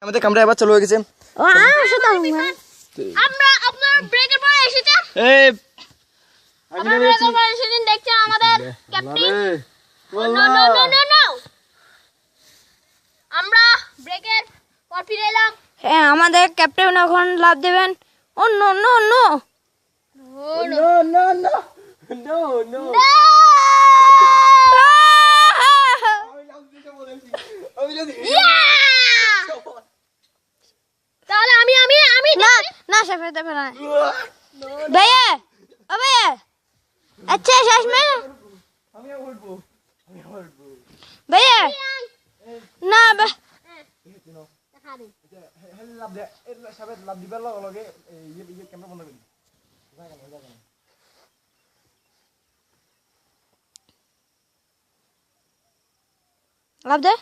আমাদের কামরা এবার চালু হয়ে গেছে। আমরা আপনার ব্রেকের পরে এসেছে। এই আমরা ব্রেকের পরে এসেছেন দেখছেন আমাদের ক্যাপ্টেন। নো আমরা ব্রেকের পর ফিরে এলাম। হ্যাঁ আমাদের ক্যাপ্টেন এখন লাভ দেবেন। ও no no no no no no no no তাহলে আমি না না শেফে দেবে না ভাইয়া ও ভাইয়া আচ্ছা শেষ মে আমি উঠবো ভাইয়া না লাভ দে সবে লাভ দিবার লগে এই ক্যামেরা বন্ধ করি লাভ দে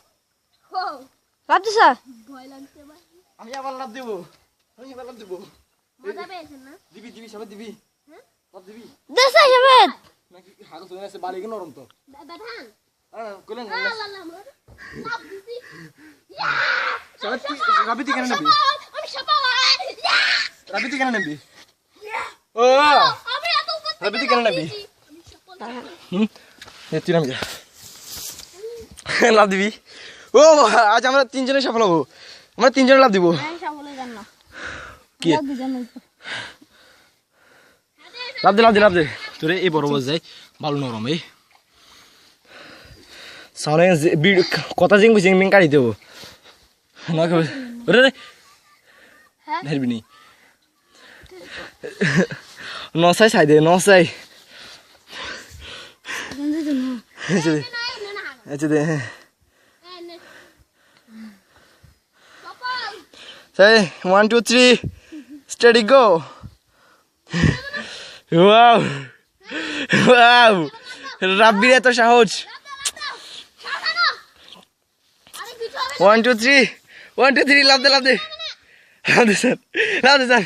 লাভ দে স্যার ভয় লাগছে ভাই। আমি আবার লাভ দেব মজা পেয়েছেন না? দিবি সবে দিবি লাভ দিবি দেশা শেফে নাকি হাগো তুমি আছে বালি নরম তো বেধান কইলেন আল্লাহ লাভ দিছি। সবে রাবিতি কেন নেবি আমি সফল। রাবিতি কেন নেবি ও আমি এত উপর থেকে রাবিতি কেন নেবি আমি সফল। তুই নাম যা লাভ দিবি ও আজ আমরা তিনজনে সফল হবো আমরা তিনজনে লাভ দিব আমি সফল হই না কি লাভ দি জানো লাভ দে তোরে এই বড় বস যাই ভালো নরম এই সামনে কথা জিং বুঝিং মিং কাটি দেবো না রে রে হ্যাঁ ধরবি নি নসাই সাই দে নসাই আচ্ছা দে say 1 2 3 steady go wow রাব্বির এত সাহস 1 2 3 লাভ দে স্যার